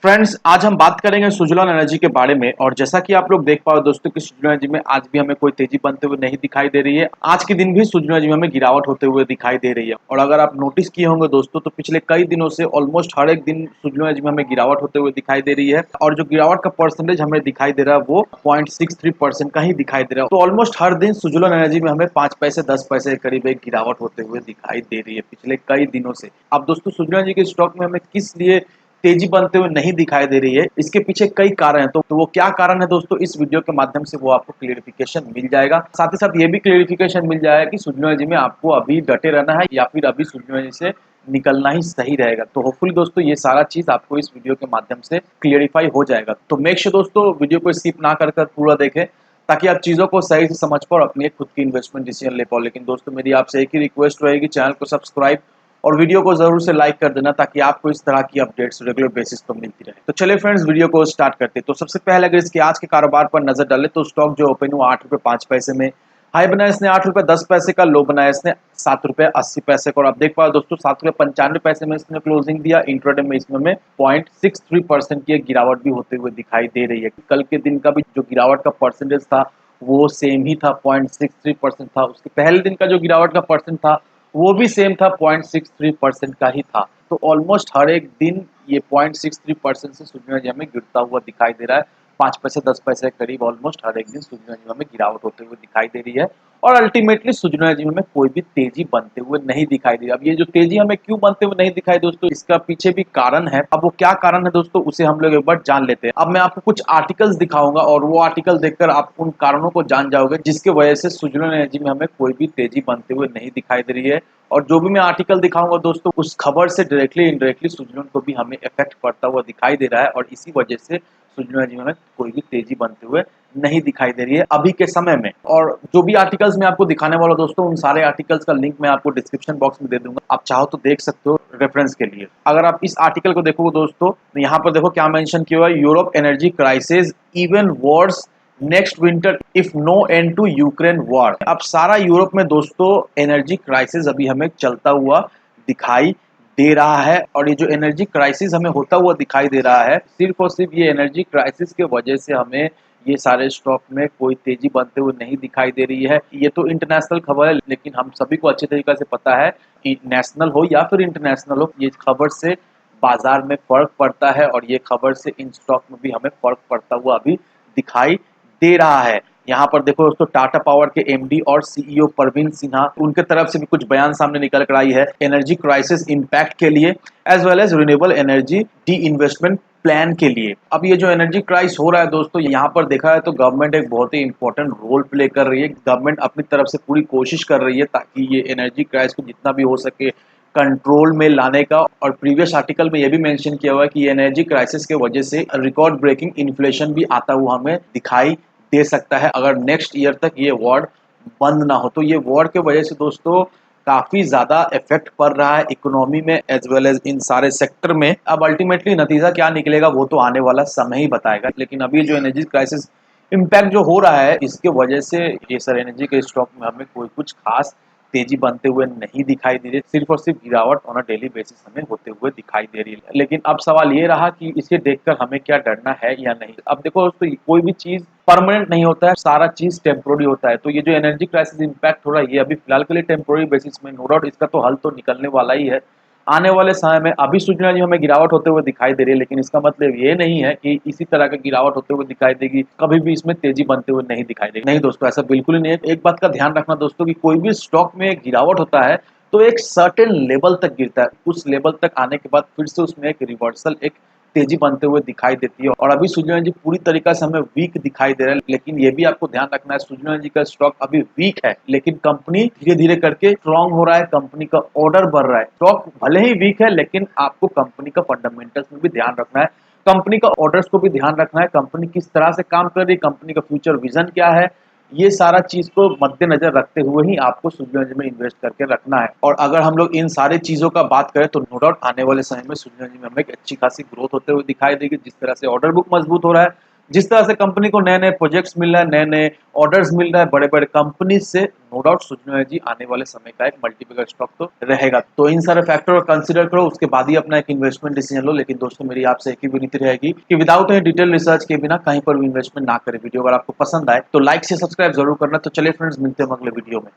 Friends, आज हम बात करेंगे सुजलॉन एनर्जी के बारे में। और जैसा कि आप लोग देख पाओ दोस्तों कि सुजलॉन एनर्जी में आज भी हमें कोई तेजी बनते हुए नहीं दिखाई दे रही है। आज के दिन भी सुजलॉन एनर्जी में हमें गिरावट होते हुए दिखाई दे रही है। और अगर आप नोटिस किए होंगे दोस्तों, तो पिछले कई दिनों से ऑलमोस्ट हर एक दिन सुजलॉन एनर्जी में हमें गिरावट होते हुए दिखाई दे रही है। और जो गिरावट का परसेंटेज हमें दिखाई दे रहा है वो 0.63% का ही दिखाई दे रहा है। तो ऑलमोस्ट हर दिन सुजलॉन एनर्जी में हमें 5 पैसे 10 पैसे के करीब एक गिरावट होते हुए दिखाई दे रही है पिछले कई दिनों से। अब दोस्तों, सुजलॉन एनर्जी के स्टॉक में हमें किस लिए तेजी बनते हुए नहीं दिखाई दे रही है, इसके पीछे कई कारण हैं। तो वो क्या कारण है दोस्तों, इस वीडियो के माध्यम से वो आपको क्लियरिफिकेशन मिल जाएगा। साथ ही साथ ये भी क्लियरिफिकेशन मिल जाएगा कि सुजलॉन एनर्जी में आपको अभी डटे रहना है या फिर अभी सुजलॉन एनर्जी से निकलना ही सही रहेगा। तो होपफुली दोस्तों ये सारा चीज आपको इस वीडियो के माध्यम से क्लियरिफाई हो जाएगा। तो मेक श्योर दोस्तों वीडियो को स्किप ना कर पूरा देखें, ताकि आप चीज़ों को सही से समझ पाओ और अपनी खुद की इन्वेस्टमेंट डिसीजन ले पाओ। लेकिन दोस्तों मेरी आपसे एक ही रिक्वेस्ट रहेगी, चैनल को सब्सक्राइब और वीडियो को जरूर से लाइक कर देना, ताकि आपको इस तरह की अपडेट्स रेगुलर बेसिस पर मिलती रहे। तो चलिए फ्रेंड्स, वीडियो को स्टार्ट करते हैं। तो सबसे पहले अगर इसके आज के कारोबार पर नजर डालें तो स्टॉक जो ओपन हुआ 8 रुपये 5 पैसे में, हाई बनाया इसने 8 रुपये 10 पैसे का, लो बनाया इसने 7 रुपये 80 पैसे का। और आप देख पाओ दोस्तों 7 रुपये 95 पैसे में इसने क्लोजिंग दिया। इंट्राडे में इसमें 0.63% की एक गिरावट भी होते हुए दिखाई दे रही है। कल के दिन का भी जो गिरावट का परसेंटेज था वो सेम ही था, 0.63% था। उसके पहले दिन का जो गिरावट का परसेंट था वो भी सेम था, 0.63% का ही था। तो ऑलमोस्ट हर एक दिन ये 0.63% से सुजलॉन एनर्जी में गिरता हुआ दिखाई दे रहा है। 5 पैसे 10 पैसे के करीब ऑलमोस्ट हर एक दिन सुजलॉन एनर्जी में गिरावट होते हुए दिखाई दे रही है। और अल्टीमेटली सुजलॉन एनर्जी में कोई भी तेजी बनते हुए नहीं दिखाई दे रही। अब ये जो तेजी हमें क्यों बनते हुए नहीं दिखाई दोस्तों, इसका पीछे भी कारण है। अब वो क्या कारण है दोस्तों, उसे हम लोग एक बार जान लेते हैं। अब मैं आपको कुछ आर्टिकल्स दिखाऊंगा और वो आर्टिकल देखकर आप उन कारणों को जान जाओगे जिसके वजह से सुजलॉन एनर्जी में हमें कोई भी तेजी बनते हुए नहीं दिखाई दे रही है। और जो भी मैं आर्टिकल दिखाऊंगा दोस्तों, उस खबर से डायरेक्टली इनडायरेक्टली सुजलॉन को भी हमें इफेक्ट पड़ता हुआ दिखाई दे रहा है। और इसी वजह से सुजलॉन एनर्जी में कोई भी तेजी बनते हुए नहीं दिखाई दे रही है अभी के समय में। और जो भी आर्टिकल्स मैं आपको दिखाने वाला हूं दोस्तों, उन सारे आर्टिकल्स का लिंक मैं आपको डिस्क्रिप्शन बॉक्स में दे दूंगा, आप चाहो तो देख सकते हो रेफरेंस के लिए। अगर आप इस आर्टिकल को देखोगे दोस्तों, तो यहाँ पर देखो क्या मेंशन किया हुआ है, Europe energy crisis even worse next winter if no end to Ukraine war. अब सारा यूरोप में दोस्तों एनर्जी क्राइसिस अभी हमें चलता हुआ दिखाई दे रहा है। और ये जो एनर्जी क्राइसिस हमें होता हुआ दिखाई दे रहा है, सिर्फ और सिर्फ ये एनर्जी क्राइसिस के वजह से हमें ये सारे स्टॉक में कोई तेजी बनते हुए नहीं दिखाई दे रही है। ये तो इंटरनेशनल खबर है, लेकिन हम सभी को अच्छे तरीके से पता है कि नेशनल हो या फिर इंटरनेशनल हो, ये खबर से बाजार में फर्क पड़ता है। और ये खबर से इन स्टॉक में भी हमें फर्क पड़ता हुआ अभी दिखाई दे रहा है। यहाँ पर देखो दोस्तों, टाटा पावर के एमडी और सीईओ परवीन सिन्हा, उनके तरफ से भी कुछ बयान सामने निकल कर आई है एनर्जी क्राइसिस इंपैक्ट के लिए, as well as renewable energy de investment plan के लिए। अब ये जो एनर्जी क्राइसिस हो रहा है दोस्तों, यहाँ पर देखा है तो गवर्नमेंट एक बहुत ही इंपॉर्टेंट रोल प्ले कर रही है। गवर्नमेंट अपनी तरफ से पूरी कोशिश कर रही है ताकि ये एनर्जी क्राइसिस को जितना भी हो सके कंट्रोल में लाने का। और प्रीवियस आर्टिकल में यह भी मेंशन किया हुआ है कि एनर्जी क्राइसिस के वजह से रिकॉर्ड ब्रेकिंग इन्फ्लेशन भी आता हुआ हमें दिखाई दे सकता है अगर नेक्स्ट ईयर तक ये वॉर बंद ना हो। तो ये वॉर के वजह से दोस्तों काफी ज्यादा इफेक्ट पड़ रहा है इकोनॉमी में, एज वेल एज इन सारे सेक्टर में। अब अल्टीमेटली नतीजा क्या निकलेगा वो तो आने वाला समय ही बताएगा। लेकिन अभी जो एनर्जी क्राइसिस इम्पैक्ट जो हो रहा है, इसके वजह से ये सर एनर्जी के स्टॉक में हमें कोई कुछ खास तेजी बनते हुए नहीं दिखाई दे रही, सिर्फ और सिर्फ गिरावट ऑन अ डेली बेसिस हमें होते हुए दिखाई दे रही है। लेकिन अब सवाल ये रहा कि इसे देखकर हमें क्या डरना है या नहीं। अब देखो दोस्तों, कोई भी चीज परमानेंट नहीं होता है, सारा चीज टेम्पोररी होता है। तो ये जो एनर्जी क्राइसिस इंपैक्ट हो रहा है, ये अभी फिलहाल के लिए टेम्पोररी बेसिस में, नो डाउट इसका तो हल तो निकलने वाला ही है आने वाले समय में। अभी सूचना जो हमें गिरावट होते हुए दिखाई दे रही है, लेकिन इसका मतलब ये नहीं है कि इसी तरह का गिरावट होते हुए दिखाई देगी, कभी भी इसमें तेजी बनते हुए नहीं दिखाई देगी। नहीं दोस्तों, ऐसा बिल्कुल ही नहीं है। एक बात का ध्यान रखना दोस्तों कि कोई भी स्टॉक में गिरावट होता है तो एक सर्टेन लेवल तक गिरता है, उस लेवल तक आने के बाद फिर से उसमें एक रिवर्सल, एक तेजी बनते हुए दिखाई देती है। और अभी सुजलॉन एनर्जी पूरी तरीके से हमें वीक दिखाई दे रहा है, लेकिन ये भी आपको ध्यान रखना है सुजलॉन एनर्जी का स्टॉक अभी वीक है, लेकिन कंपनी धीरे धीरे करके स्ट्रॉन्ग हो रहा है, कंपनी का ऑर्डर बढ़ रहा है। स्टॉक भले ही वीक है, लेकिन आपको कंपनी का फंडामेंटल्स में भी ध्यान रखना है, कंपनी का ऑर्डर्स को भी ध्यान रखना है, कंपनी किस तरह से काम कर रही है, कंपनी का फ्यूचर विजन क्या है, ये सारा चीज को मद्देनजर रखते हुए ही आपको सुजलॉन एनर्जी में इन्वेस्ट करके रखना है। और अगर हम लोग इन सारी चीजों का बात करें तो नो डाउट आने वाले समय में सुजलॉन एनर्जी में हमें एक अच्छी खासी ग्रोथ होते हुए दिखाई देगी। जिस तरह से ऑर्डर बुक मजबूत हो रहा है, जिस तरह से कंपनी को नए नए प्रोजेक्ट्स मिल रहा है, नए नए ऑर्डर्स मिल रहा है बड़े बड़े कंपनी से, नो डाउट सुजलॉन एनर्जी आने वाले समय का एक मल्टीपल स्टॉक तो रहेगा। तो इन सारे फैक्टर को कंसिडर करो, उसके बाद ही अपना एक इन्वेस्टमेंट डिसीजन लो। लेकिन दोस्तों मेरी आपसे एक ही विनती रहेगी कि विदाउट एनी डिटेल रिसर्च के बिना कहीं पर भी इन्वेस्टमेंट ना करें। वीडियो अगर आपको पसंद आए तो लाइक से सब्सक्राइब जरूर करना। तो चलिए फ्रेंड्स, मिलते हैं अगले वीडियो में।